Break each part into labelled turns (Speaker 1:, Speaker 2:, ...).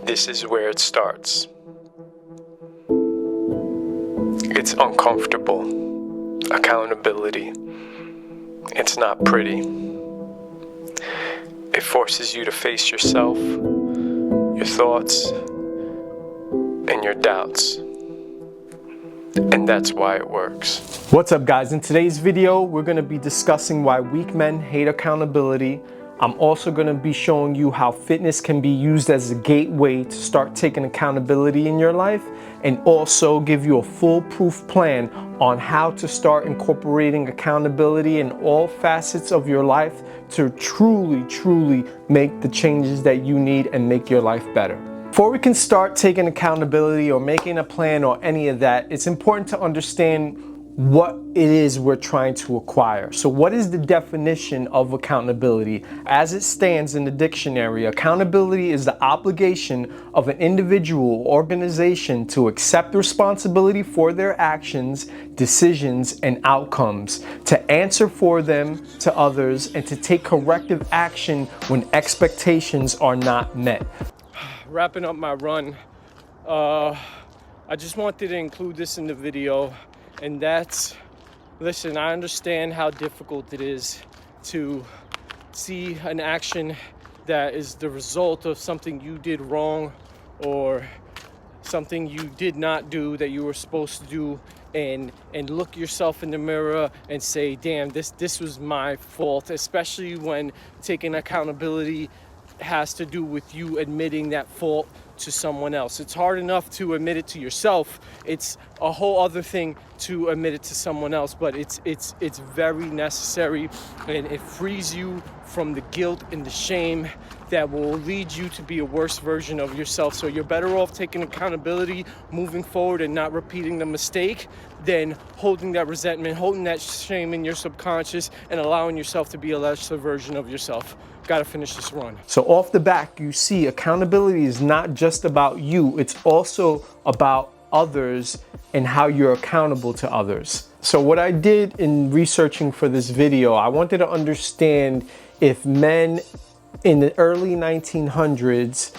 Speaker 1: This is where it starts. It's uncomfortable. Accountability. It's not pretty. It forces you to face yourself, your thoughts, and your doubts. And that's why it works.
Speaker 2: What's up, guys? In today's video, we're going to be discussing why weak men hate accountability. I'm also going to be showing you how fitness can be used as a gateway to start taking accountability in your life, and also give you a foolproof plan on how to start incorporating accountability in all facets of your life to truly make the changes that you need and make your life better. Before we can start taking accountability or making a plan or any of that, it's important to understand what it is we're trying to acquire. So what is the definition of accountability? As it stands in the dictionary, accountability is the obligation of an individual or organization to accept responsibility for their actions, decisions, and outcomes, to answer for them to others, and to take corrective action when expectations are not met. Wrapping up my run, I just wanted to include this in the video, and that's, listen, I understand how difficult it is to see an action that is the result of something you did wrong or something you did not do that you were supposed to do, and look yourself in the mirror and say, damn, this was my fault, especially when taking accountability has to do with you admitting that fault to someone else. It's hard enough to admit it to yourself. It's a whole other thing to admit it to someone else, but it's very necessary, and it frees you from the guilt and the shame that will lead you to be a worse version of yourself. So you're better off taking accountability, moving forward, and not repeating the mistake than holding that resentment, holding that shame in your subconscious, and allowing yourself to be a lesser version of yourself. Gotta finish this run. So off the back, you see accountability is not just about you, it's also about others and how you're accountable to others. So what I did in researching for this video, I wanted to understand if men in the early 1900s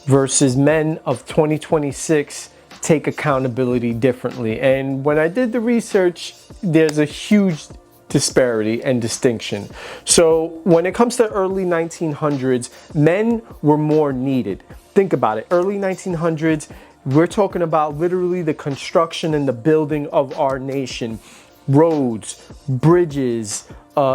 Speaker 2: versus men of 2026 take accountability differently. And when I did the research, there's a huge disparity and distinction. So when it comes to early 1900s, men were more needed. Think about it. Early 1900s, we're talking about literally the construction and the building of our nation. Roads, bridges,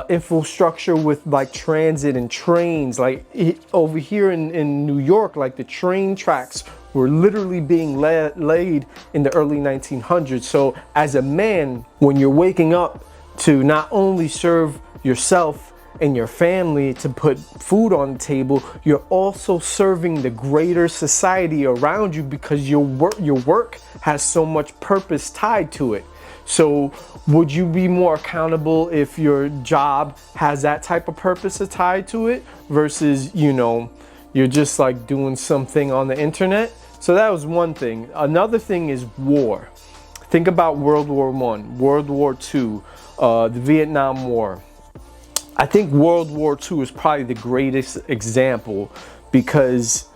Speaker 2: infrastructure with like transit and trains. Like over here in New York, like the train tracks were literally being laid in the early 1900s. So as a man, when you're waking up to not only serve yourself and your family, to put food on the table, you're also serving the greater society around you, because your work has so much purpose tied to it. So would you be more accountable if your job has that type of purpose tied to it versus, you know, you're just like doing something on the internet? So that was one thing. Another thing is war. Think about World War I, World War II, the Vietnam War. I think World War II is probably the greatest example, because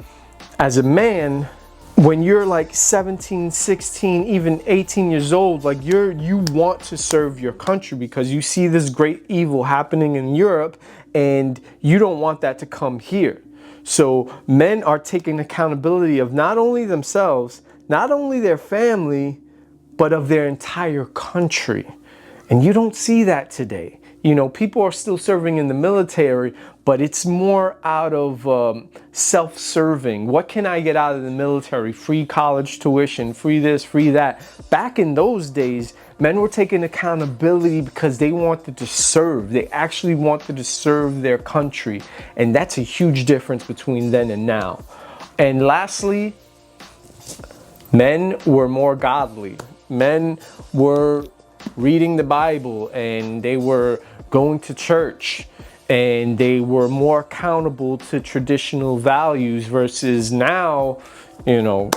Speaker 2: as a man, when you're like 17, 16, even 18 years old, like you want to serve your country because you see this great evil happening in Europe and you don't want that to come here. So men are taking accountability of not only themselves, not only their family, but of their entire country. And you don't see that today. You know, people are still serving in the military, but it's more out of self-serving. What can I get out of the military? Free college tuition, free this, free that. Back in those days, men were taking accountability because they wanted to serve. They actually wanted to serve their country. And that's a huge difference between then and now. And lastly, men were more godly. Men were reading the Bible, and they were going to church, and they were more accountable to traditional values versus now, you know,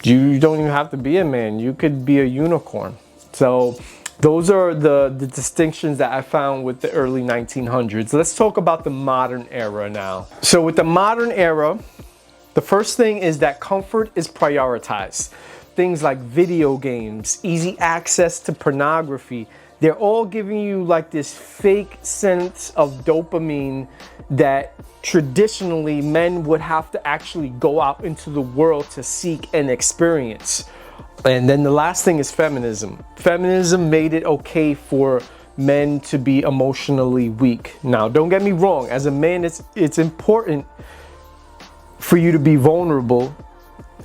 Speaker 2: you don't even have to be a man. You could be a unicorn. So those are the distinctions that I found with the early 1900s. Let's talk about the modern era now. So with the modern era, The first thing is that comfort is prioritized. Things like video games, easy access to pornography, they're all giving you like this fake sense of dopamine that traditionally men would have to actually go out into the world to seek and experience. And then the last thing is feminism. Feminism made it okay for men to be emotionally weak. Now, don't get me wrong, as a man, it's important for you to be vulnerable,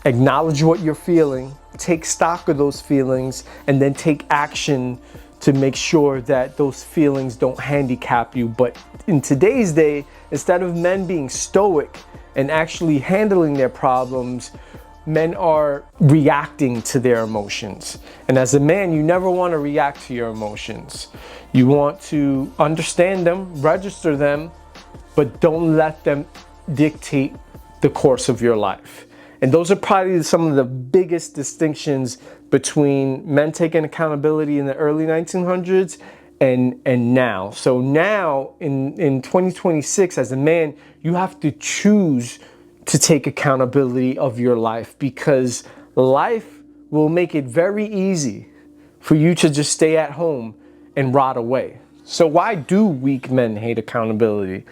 Speaker 2: acknowledge what you're feeling, take stock of those feelings, and then take action to make sure that those feelings don't handicap you. But in today's day, instead of men being stoic and actually handling their problems, men are reacting to their emotions. And as a man, you never want to react to your emotions. You want to understand them, register them, but don't let them dictate the course of your life. And those are probably some of the biggest distinctions between men taking accountability in the early 1900s and now. So now in 2026, as a man, you have to choose to take accountability of your life, because life will make it very easy for you to just stay at home and rot away. So why do weak men hate accountability?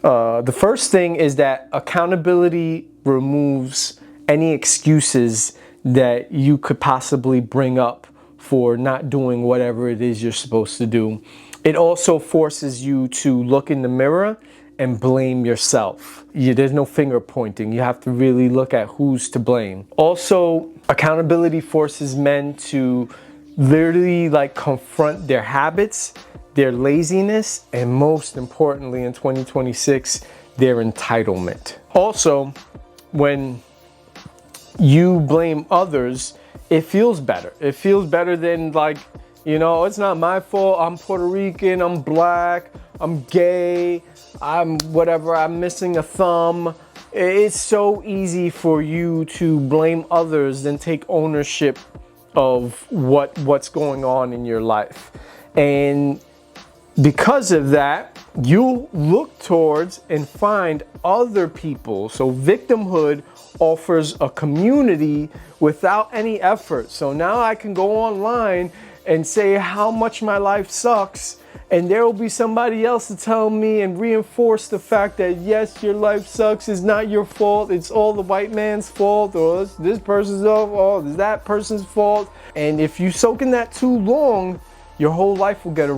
Speaker 2: The first thing is that accountability removes any excuses that you could possibly bring up for not doing whatever it is you're supposed to do. It also forces you to look in the mirror and blame yourself. There's no finger pointing. You have to really look at who's to blame. Also, accountability forces men to literally like confront their habits, their laziness, and most importantly in 2026, their entitlement. Also, when you blame others, it feels better. It feels better than like, you know, it's not my fault. I'm Puerto Rican, I'm black, I'm gay, I'm whatever, I'm missing a thumb. It's so easy for you to blame others than take ownership of what's going on in your life. And because of that, you look towards and find other people. So victimhood offers a community without any effort. So now I can go online and say how much my life sucks, and there will be somebody else to tell me and reinforce the fact that yes, your life sucks, it's not your fault, it's all the white man's fault, or it's this person's fault, it's that person's fault. And if you soak in that too long, your whole life will get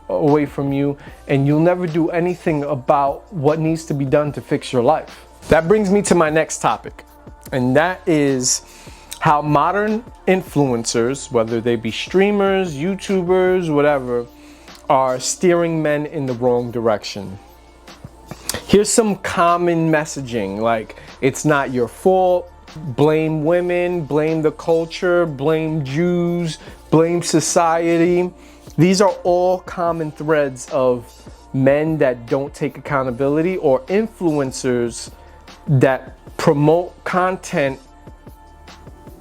Speaker 2: away from you, and you'll never do anything about what needs to be done to fix your life. That brings me to my next topic, and that is how modern influencers, whether they be streamers, YouTubers, whatever, are steering men in the wrong direction. Here's some common messaging, like it's not your fault, blame women, blame the culture, blame Jews, blame society. These are all common threads of men that don't take accountability, or influencers that promote content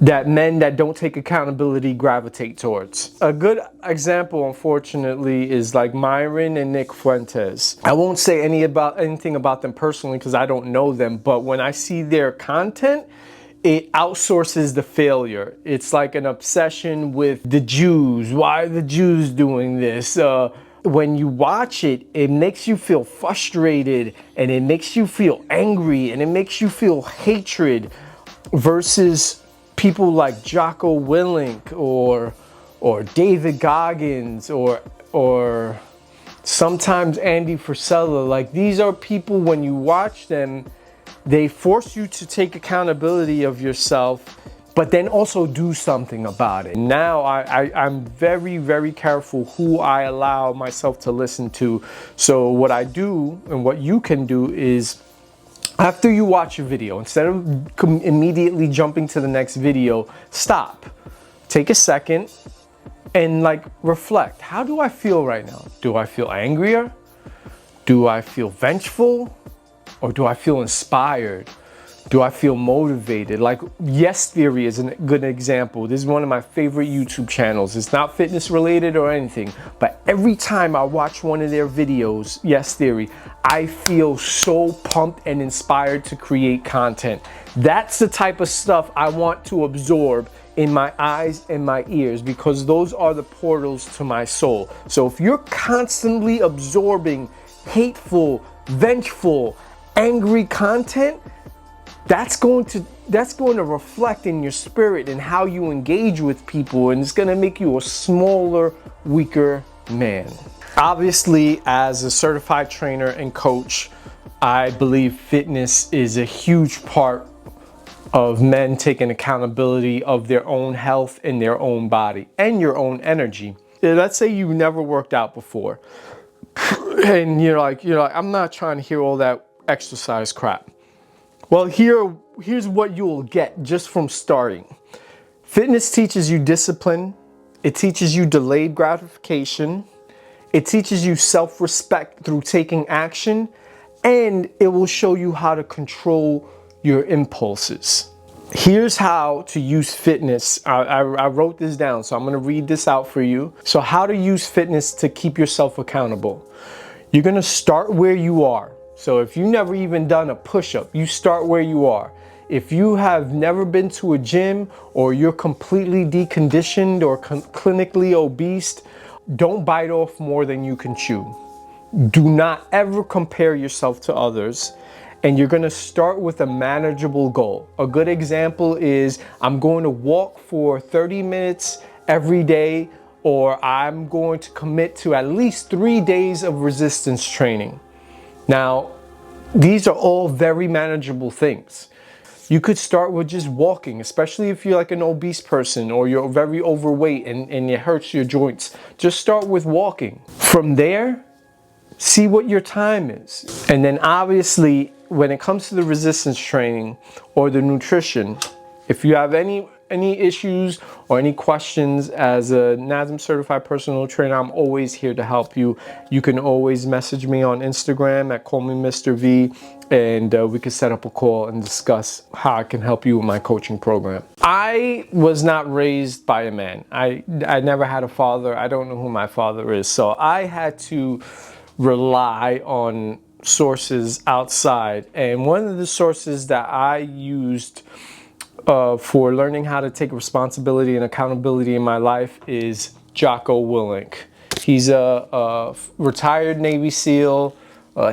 Speaker 2: that men that don't take accountability gravitate towards. A good example, unfortunately, is like Myron and Nick Fuentes. I won't say anything about them personally because I don't know them, but when I see their content, it outsources the failure. It's like an obsession with the Jews. Why are the Jews doing this? When you watch it, it makes you feel frustrated, and it makes you feel angry, and it makes you feel hatred, versus people like Jocko Willink or David Goggins or sometimes Andy Frisella. Like, these are people, when you watch them, they force you to take accountability of yourself, but then also do something about it. Now I'm very, very careful who I allow myself to listen to. So what I do, and what you can do, is after you watch a video, instead of immediately jumping to the next video, stop, take a second, and like reflect. How do I feel right now? Do I feel angrier? Do I feel vengeful? Or do I feel inspired? Do I feel motivated? Like Yes Theory is a good example. This is one of my favorite YouTube channels. It's not fitness related or anything, but every time I watch one of their videos, Yes Theory, I feel so pumped and inspired to create content. That's the type of stuff I want to absorb in my eyes and my ears, because those are the portals to my soul. So if you're constantly absorbing hateful, vengeful, angry content, that's going to reflect in your spirit and how you engage with people, and it's going to make you a smaller, weaker man. Obviously, as a certified trainer and coach, I believe fitness is a huge part of men taking accountability of their own health and their own body and your own energy. Let's say you never worked out before and you're like, I'm not trying to hear all that exercise crap. Well, here's what you'll get just from starting. Fitness teaches you discipline. It teaches you delayed gratification. It teaches you self-respect through taking action, and it will show you how to control your impulses. Here's how to use fitness. I wrote this down, so I'm going to read this out for you. So how to use fitness to keep yourself accountable. You're going to start where you are. So if you've never even done a push-up, you start where you are. If you have never been to a gym, or you're completely deconditioned or clinically obese, don't bite off more than you can chew. Do not ever compare yourself to others. And you're going to start with a manageable goal. A good example is, I'm going to walk for 30 minutes every day, or I'm going to commit to at least 3 days of resistance training. Now, these are all very manageable things. You could start with just walking, especially if you're like an obese person or you're very overweight and it hurts your joints. Just start with walking. From there, see what your time is. And then obviously, when it comes to the resistance training or the nutrition, if you have any issues or any questions, as a NASM certified personal trainer, I'm always here to help you. You can always message me on Instagram at CallMeMrV, and we can set up a call and discuss how I can help you with my coaching program. I was not raised by a man. I never had a father. I don't know who my father is. So I had to rely on sources outside, and one of the sources that I used for learning how to take responsibility and accountability in my life is Jocko Willink. He's a retired Navy SEAL.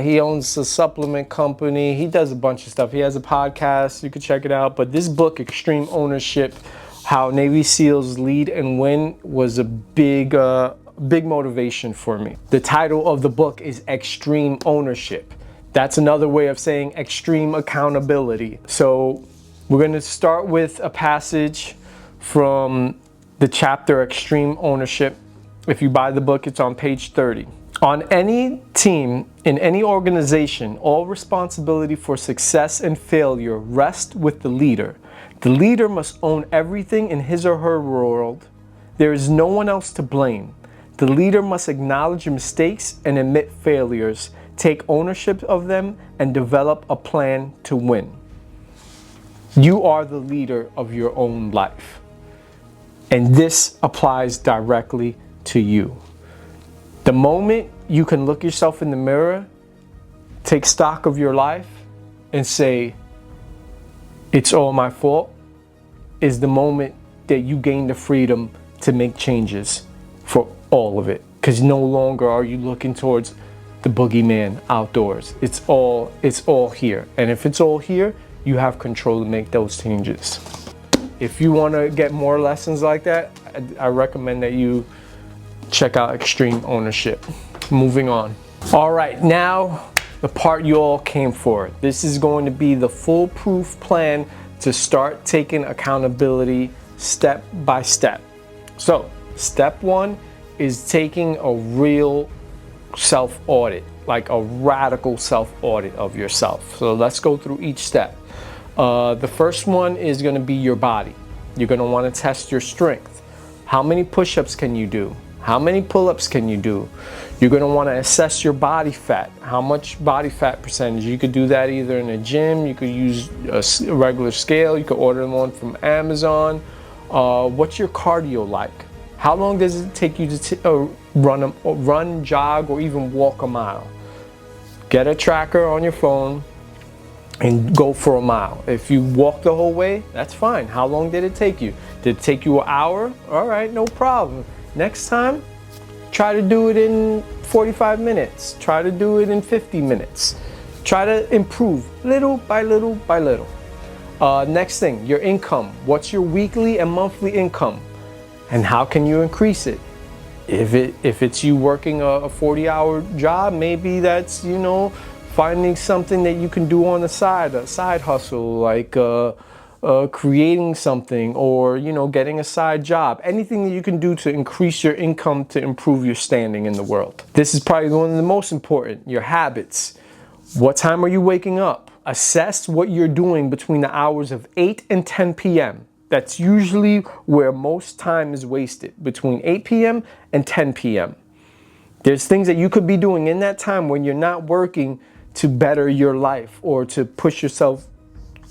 Speaker 2: He owns a supplement company. He does a bunch of stuff. He has a podcast. You can check it out. But this book, Extreme Ownership, How Navy SEALs Lead and Win, was a big motivation for me. The title of the book is Extreme Ownership. That's another way of saying extreme accountability. So we're going to start with a passage from the chapter Extreme Ownership. If you buy the book, it's on page 30. On any team, in any organization, all responsibility for success and failure rests with the leader. The leader must own everything in his or her world. There is no one else to blame. The leader must acknowledge mistakes and admit failures, take ownership of them, and develop a plan to win. You are the leader of your own life. And this applies directly to you. The moment you can look yourself in the mirror, take stock of your life, and say, it's all my fault, is the moment that you gain the freedom to make changes for all of it. Because no longer are you looking towards the boogeyman outdoors. It's all here. And if it's all here, you have control to make those changes. If you want to get more lessons like that, I recommend that you check out Extreme Ownership. Moving on. All right, now the part you all came for. This is going to be the foolproof plan to start taking accountability step by step. So, step one is taking a real self-audit, like a radical self-audit of yourself. So let's go through each step. The first one is going to be your body. You're going to want to test your strength. How many push-ups can you do? How many pull-ups can you do? You're gonna wanna assess your body fat. How much body fat percentage? You could do that either in a gym, you could use a regular scale, you could order one from Amazon. What's your cardio like? How long does it take you to run, jog, or even walk a mile? Get a tracker on your phone and go for a mile. If you walk the whole way, that's fine. How long did it take you? Did it take you an hour? All right, no problem. Next time, try to do it in 45 minutes. Try to do it in 50 minutes. Try to improve little by little by little. Next thing, your income. What's your weekly and monthly income? And how can you increase it? If it's you working a 40-hour job, maybe that's, you know, finding something that you can do on the side, a side hustle, like creating something, or, you know, getting a side job. Anything that you can do to increase your income to improve your standing in the world. This is probably one of the most important, your habits. What time are you waking up? Assess what you're doing between the hours of 8 and 10 p.m. That's usually where most time is wasted, between 8 p.m. and 10 p.m. There's things that you could be doing in that time when you're not working to better your life or to push yourself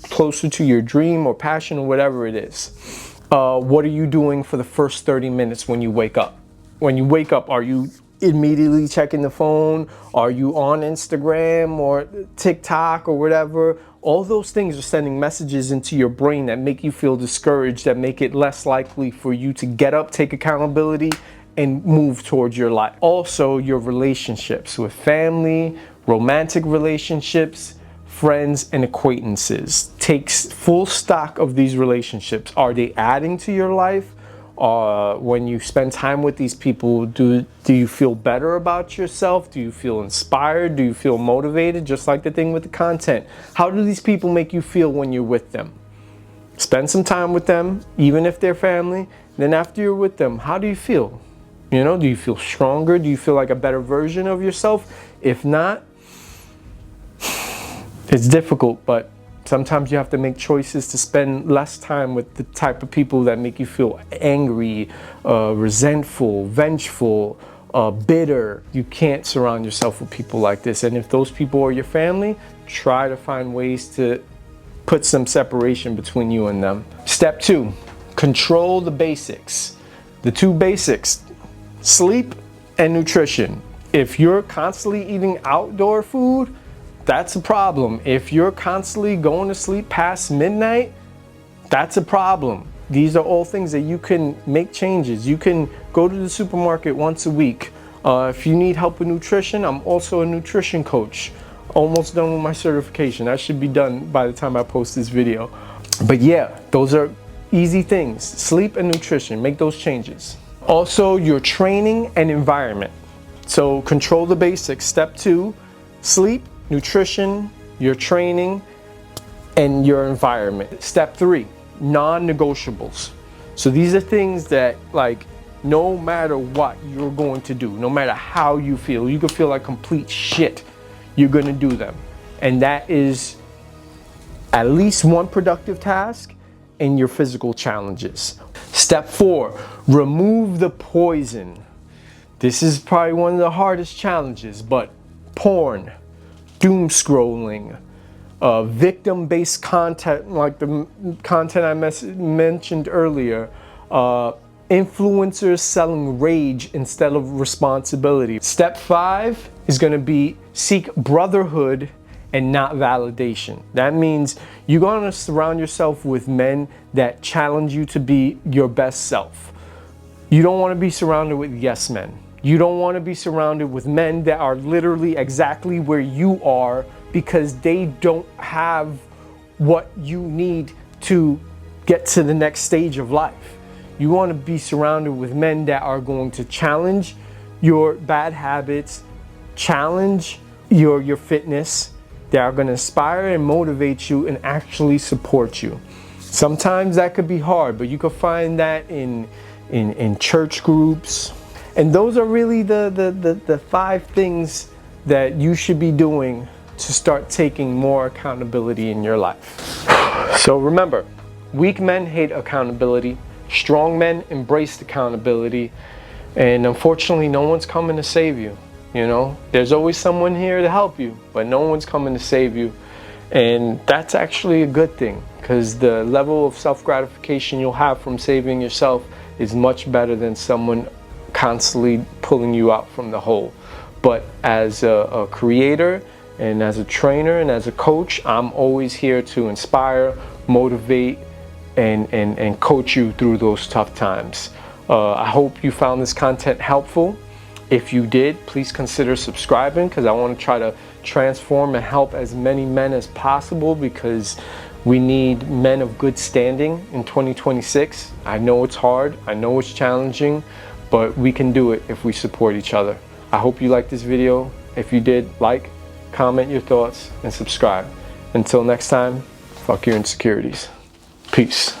Speaker 2: closer to your dream or passion or whatever it is. What are you doing for the first 30 minutes when you wake up? When you wake up, are you immediately checking the phone? Are you on Instagram or TikTok or whatever? All those things are sending messages into your brain that make you feel discouraged, that make it less likely for you to get up, take accountability, and move towards your life. Also, your relationships with family, romantic relationships, friends, and acquaintances. Take full stock of these relationships. Are they adding to your life? When you spend time with these people, do you feel better about yourself? Do you feel inspired? Do you feel motivated? Just like the thing with the content. How do these people make you feel when you're with them? Spend some time with them, even if they're family. Then after you're with them, how do you feel? You know, do you feel stronger? Do you feel like a better version of yourself? If not, it's difficult, but sometimes you have to make choices to spend less time with the type of people that make you feel angry, resentful, vengeful, bitter. You can't surround yourself with people like this. And if those people are your family, try to find ways to put some separation between you and them. Step 2, control the basics. The 2 basics, sleep and nutrition. If you're constantly eating outdoor food, that's a problem. If you're constantly going to sleep past midnight, that's a problem. These are all things that you can make changes. You can go to the supermarket once a week. If you need help with nutrition, I'm also a nutrition coach. Almost done with my certification. That should be done by the time I post this video. But yeah, those are easy things. Sleep and nutrition, make those changes. Also, your training and environment. So control the basics. Step 2, sleep, nutrition, your training, and your environment. Step 3, non-negotiables. So these are things that, like, no matter what you're going to do, no matter how you could feel like complete shit, you're gonna do them. And that is at least one productive task and your physical challenges. Step 4, remove the poison. This is probably one of the hardest challenges, but porn, doom scrolling, victim-based content like the content I mentioned earlier, influencers selling rage instead of responsibility. Step 5 is going to be seek brotherhood and not validation. That means you're going to surround yourself with men that challenge you to be your best self. You don't want to be surrounded with yes men. You don't want to be surrounded with men that are literally exactly where you are because they don't have what you need to get to the next stage of life. You want to be surrounded with men that are going to challenge your bad habits, challenge your fitness, that are going to inspire and motivate you and actually support you. Sometimes that could be hard, but you could find that in church groups. And those are really the 5 things that you should be doing to start taking more accountability in your life. So remember, weak men hate accountability. Strong men embrace accountability. And unfortunately, no one's coming to save you. You know, there's always someone here to help you, but no one's coming to save you. And that's actually a good thing, because the level of self-gratification you'll have from saving yourself is much better than someone constantly pulling you out from the hole. But as a creator and as a trainer and as a coach, I'm always here to inspire, motivate, and coach you through those tough times. I hope you found this content helpful. If you did, please consider subscribing, because I want to try to transform and help as many men as possible, because we need men of good standing in 2026. I know it's hard, I know it's challenging, but we can do it if we support each other. I hope you liked this video. If you did, like, comment your thoughts, and subscribe. Until next time, fuck your insecurities. Peace.